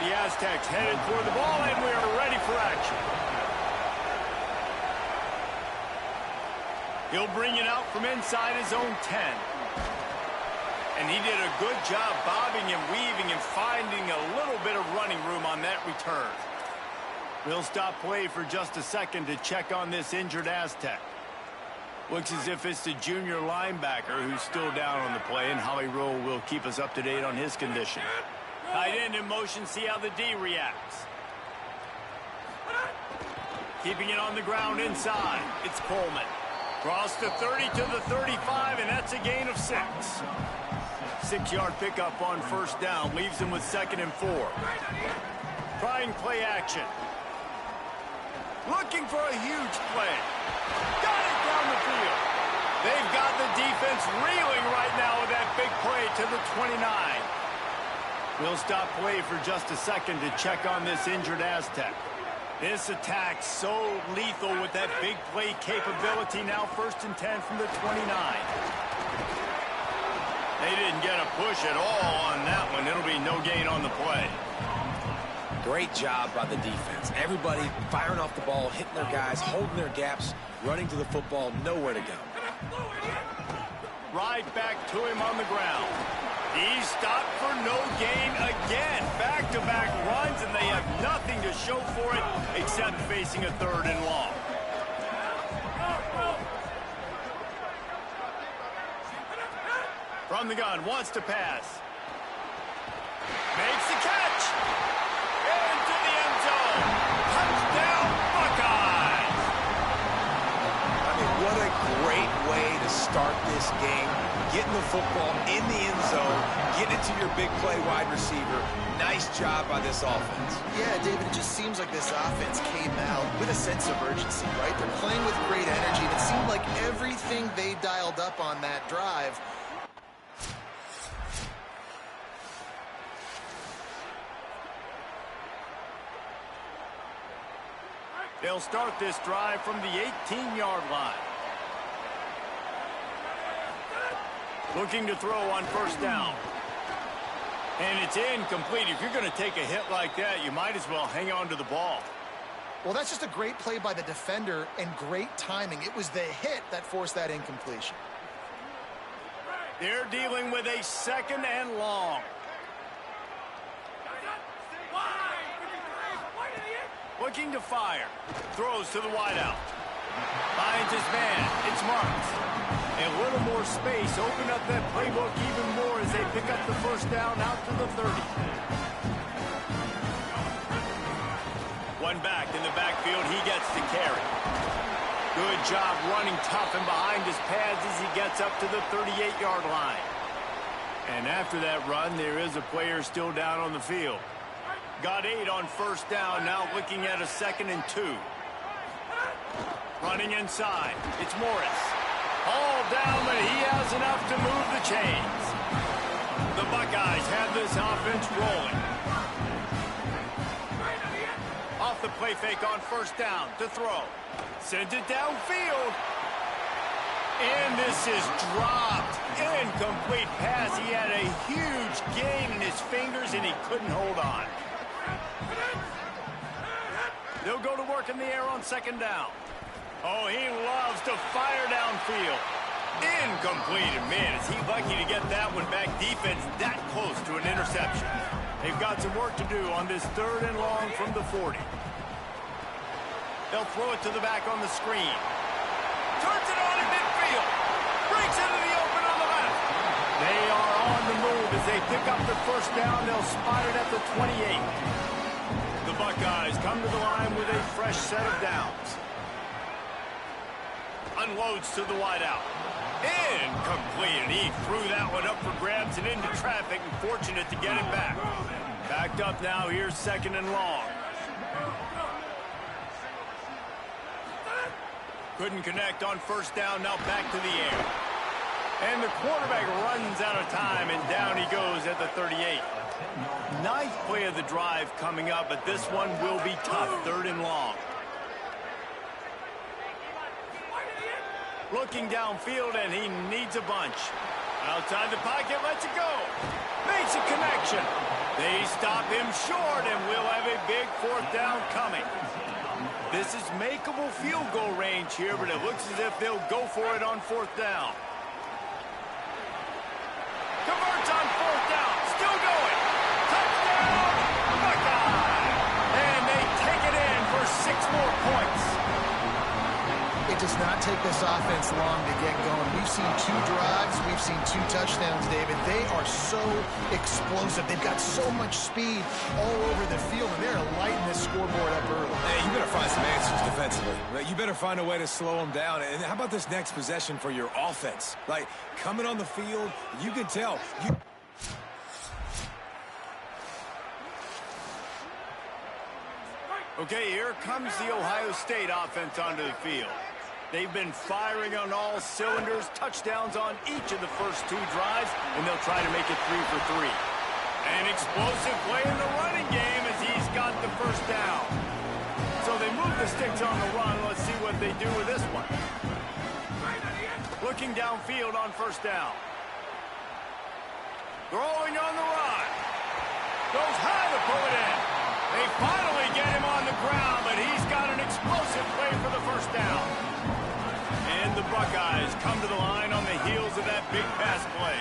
the Aztecs headed toward the ball, and we are ready for action. He'll bring it out from inside his own 10. And he did a good job bobbing and weaving and finding a little bit of running room on that return. We'll stop play for just a second to check on this injured Aztec. Looks as if it's the junior linebacker who's still down on the play, and Howie Rowe will keep us up to date on his condition. Tight end in motion, see how the D reacts. Keeping it on the ground inside, it's Coleman. Cross the 30 to the 35, and that's a gain of 6. 6-yard pickup on first down, leaves him with 2nd and 4. Trying play action. Looking for a huge play. Got it down the field. They've got the defense reeling right now with that big play to the 29. We'll stop play for just a second to check on this injured Aztec. This attack so lethal with that big play capability. Now 1st and 10 from the 29. They didn't get a push at all on that one. It'll be no gain on the play. Great job by the defense. Everybody firing off the ball, hitting their guys, holding their gaps, running to the football, nowhere to go. Right back to him on the ground. He's stopped for no gain again. Back-to-back runs, and they have nothing to show for it except facing a 3rd and long. From the gun, wants to pass. Makes the catch. Into the end zone. Touchdown, Buckeyes. I mean, what a great way to start this game. Getting the football in the end zone, getting it to your big play wide receiver. Nice job by this offense. Yeah, David, it just seems like this offense came out with a sense of urgency, right? They're playing with great energy, and it seemed like everything they dialed up on that drive. They'll start this drive from the 18-yard line. Looking to throw on first down. And it's incomplete. If you're going to take a hit like that, you might as well hang on to the ball. Well, that's just a great play by the defender and great timing. It was the hit that forced that incompletion. They're dealing with a 2nd and long. Looking to fire. Throws to the wideout. Finds his man. It's Marks. A little more space. Open up that playbook even more as they pick up the first down out to the 30. One back in the backfield. He gets the carry. Good job running tough and behind his pads as he gets up to the 38-yard line. And after that run, there is a player still down on the field. Got 8 on first down, now looking at a 2nd and 2. Running inside, it's Morris. All down, but he has enough to move the chains. The Buckeyes have this offense rolling. Off the play fake on first down to throw. Sends it downfield. And this is dropped. Incomplete pass. He had a huge gain in his fingers, and he couldn't hold on. They'll go to work in the air on 2nd down. Oh, he loves to fire downfield. Incomplete. And man, is he lucky to get that one back. Defense that close to an interception. They've got some work to do on this 3rd and long from the 40. They'll throw it to the back on the screen. Turns it on in midfield. Breaks into the open on the left. They are on the move as they pick up the first down. They'll spot it at the 28. The Buckeyes come to the line with a fresh set of downs. Unloads to the wideout. Incomplete. And he threw that one up for grabs and into traffic, and fortunate to get it back. Backed up now. Here's 2nd and long. Couldn't connect on first down. Now back to the air. And the quarterback runs out of time, and down he goes at the 38. Ninth play of the drive coming up, but this one will be tough. 3rd and long. Looking downfield, and he needs a bunch. Outside the pocket, lets it go. Makes a connection. They stop him short, and we'll have a big fourth down coming. This is makeable field goal range here, but it looks as if they'll go for it on fourth down. Converts on fourth down. Still going. Touchdown, Buckeye! And they take it in for 6 more points. It does not take this offense long to get going. We've seen 2 drives. We've seen 2 touchdowns, David. They are so explosive. They've got so much speed all over the field, and they're lighting this scoreboard up early. Hey, you better find some answers defensively. You better find a way to slow them down. And how about this next possession for your offense? Like, coming on the field, you can tell. Okay, here comes the Ohio State offense onto the field. They've been firing on all cylinders, touchdowns on each of the first 2 drives, and they'll try to make it 3 for 3. An explosive play in the running game as he's got the first down. So they move the sticks on the run. Let's see what they do with this one. Looking downfield on first down. Throwing on the run. Goes high to pull it in. They finally get him on the ground, but he's got an explosive play for the first down. And the Buckeyes come to the line on the heels of that big pass play.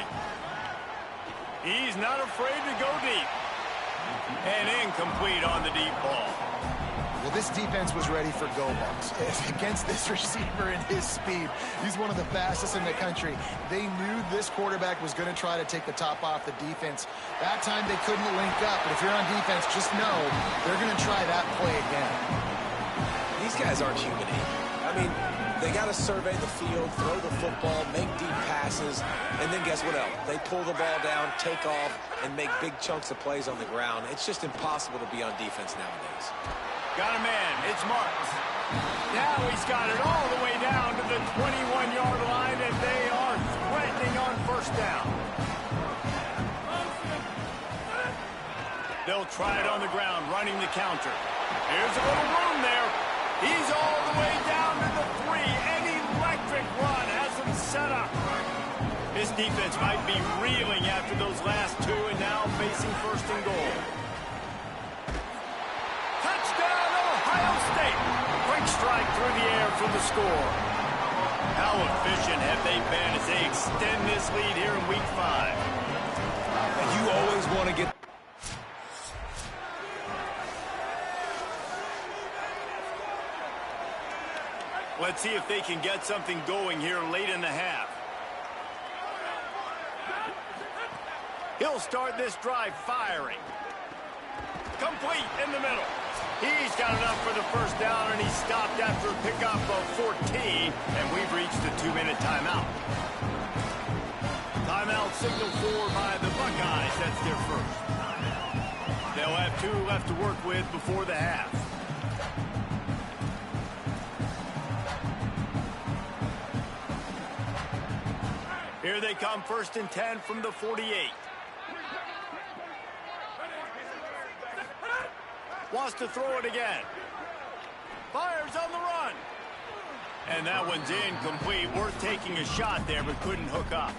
He's not afraid to go deep. And incomplete on the deep ball. Well, this defense was ready for go balls. Against this receiver and his speed, he's one of the fastest in the country. They knew this quarterback was going to try to take the top off the defense. That time they couldn't link up, but if you're on defense, just know they're going to try that play again. These guys aren't human. I mean, they got to survey the field, throw the football, make deep passes, and then guess what else? They pull the ball down, take off, and make big chunks of plays on the ground. It's just impossible to be on defense nowadays. Got a man. It's Marks. Now he's got it all the way down to the 21-yard line, and they are threatening on first down. They'll try it on the ground, running the counter. Here's a little room there. He's all the way down to the 3. An electric run has him set up. His defense might be reeling after those last 2 and now facing first and goal. Touchdown, Ohio State. Quick strike through the air for the score. How efficient have they been as they extend this lead here in Week 5? And you always want to get... Let's see if they can get something going here late in the half. He'll start this drive firing. Complete in the middle. He's got enough for the first down, and he's stopped after a pickup of 14, and we've reached the 2-minute timeout. Timeout signaled for by the Buckeyes. That's their first. They'll have 2 left to work with before the half. Here they come, 1st and 10 from the 48. Wants to throw it again. Fires on the run. And that one's incomplete. Worth taking a shot there, but couldn't hook up.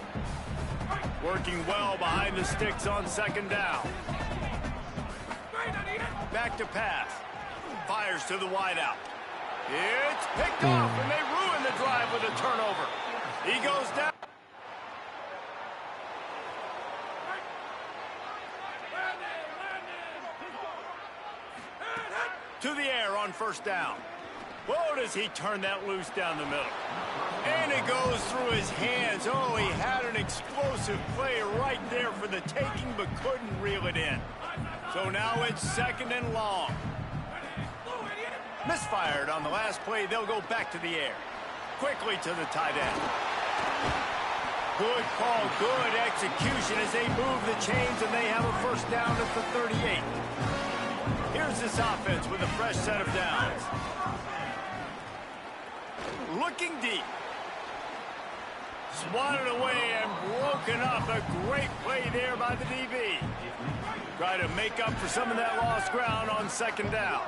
Working well behind the sticks on 2nd down. Back to pass. Fires to the wideout. It's picked off, and they ruin the drive with a turnover. He goes down. To the air on first down. Whoa, does he turn that loose down the middle. And it goes through his hands. Oh, he had an explosive play right there for the taking, but couldn't reel it in. So now it's 2nd and long. Misfired on the last play. They'll go back to the air. Quickly to the tight end. Good call, good execution as they move the chains, and they have a first down at the 38. Here's this offense with a fresh set of downs. Looking deep. Swatted away and broken up. A great play there by the DB. Try to make up for some of that lost ground on 2nd down.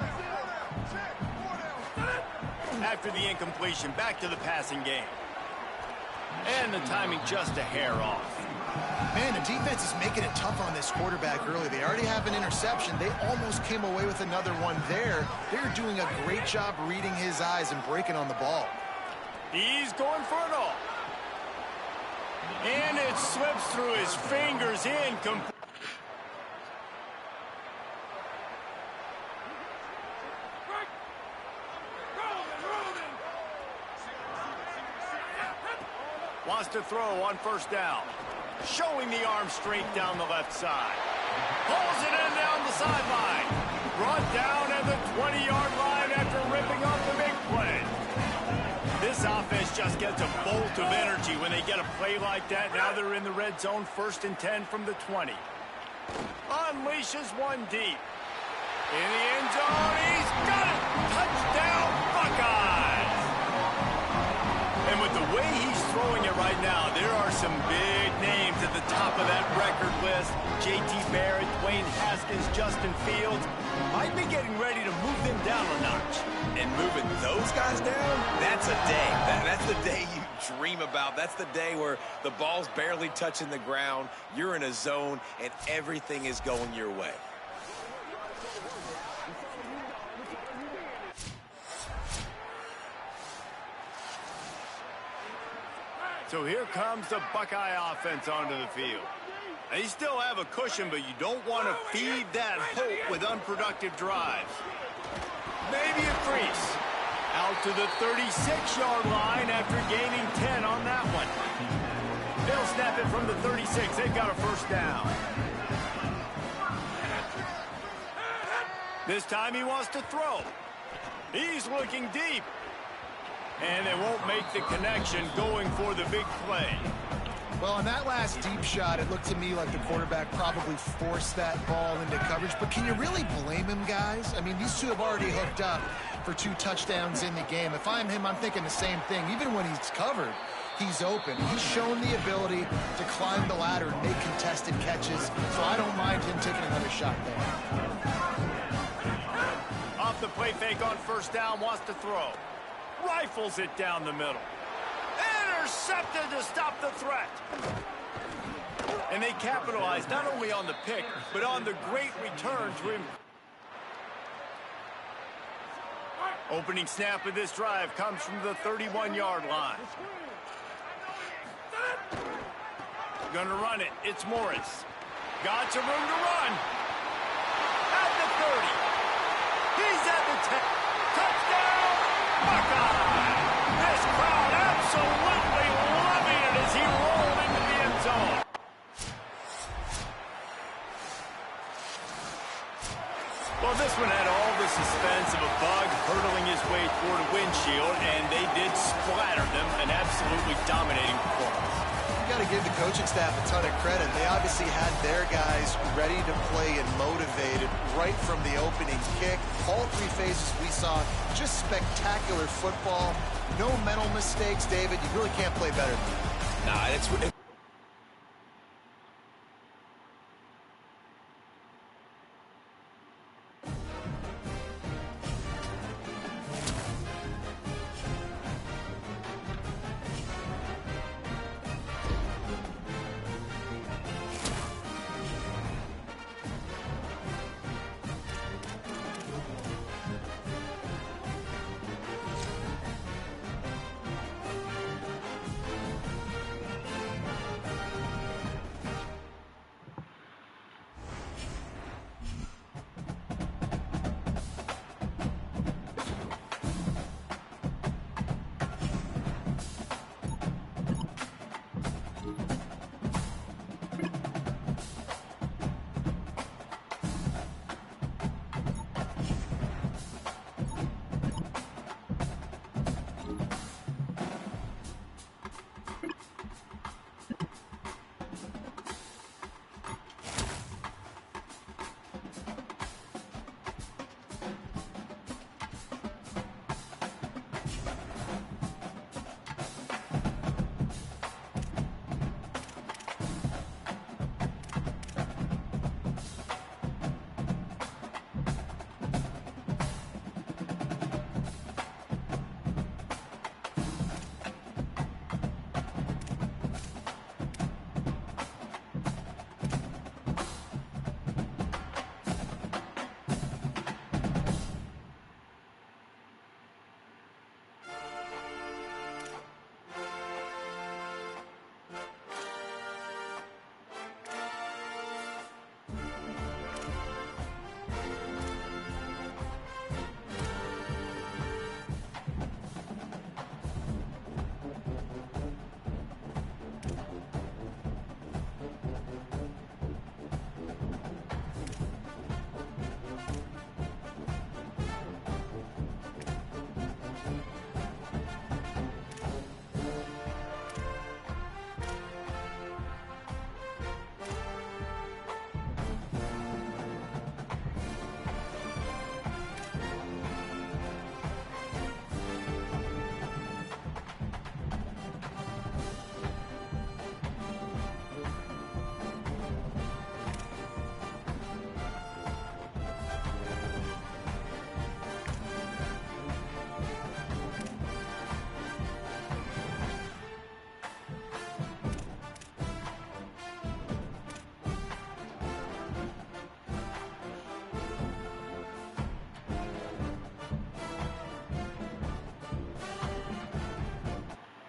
After the incompletion, back to the passing game. And the timing just a hair off. Man, the defense is making it tough on this quarterback early. They already have an interception. They almost came away with another one there. They're doing a great job reading his eyes and breaking on the ball. He's going for it all. And it slips through his fingers incomplete. Wants to throw on first down. Showing the arm strength down the left side. Pulls it in down the sideline. Brought down at the 20-yard line after ripping off the big play. This offense just gets a bolt of energy when they get a play like that. Now they're in the red zone, 1st and 10 from the 20. Unleashes one deep. In the end zone, he's got it! Touchdown, Buckeyes! And with the way he's throwing it right now, there are some big names at the top of that record list. J.T. Barrett, Dwayne Haskins, Justin Fields might be getting ready to move them down a notch. And moving those guys down, that's a day. That's the day you dream about. That's the day where the ball's barely touching the ground, you're in a zone, and everything is going your way. So here comes the Buckeye offense onto the field. They still have a cushion, but you don't want to feed that hope with unproductive drives. Maybe a crease. Out to the 36-yard line after gaining 10 on that one. They'll snap it from the 36. They've got a first down. This time he wants to throw. He's looking deep. And they won't make the connection going for the big play. Well, on that last deep shot, it looked to me like the quarterback probably forced that ball into coverage. But can you really blame him, guys? I mean, these two have already hooked up for 2 touchdowns in the game. If I'm him, I'm thinking the same thing. Even when he's covered, he's open. He's shown the ability to climb the ladder and make contested catches. So I don't mind him taking another shot there. Off the play fake on first down, wants to throw. Rifles it down the middle. Intercepted to stop the threat. And they capitalize not only on the pick, but on the great return to him. Opening snap of this drive comes from the 31-yard line. Gonna run it. It's Morris. Got some room to run. At the 30. He's at the 10. Touchdown, Buckeye! This crowd absolutely loving it as he rolled into the end zone. Well, this one had all the suspense of a bug hurtling his way toward a windshield, and they did splatter them, an absolutely dominating performance. You got to give the coaching staff a ton of credit. They obviously had their guys ready to play and motivated right from the opening kick. All 3 phases we saw, just spectacular football. No mental mistakes, David. You really can't play better than that. Nah, it's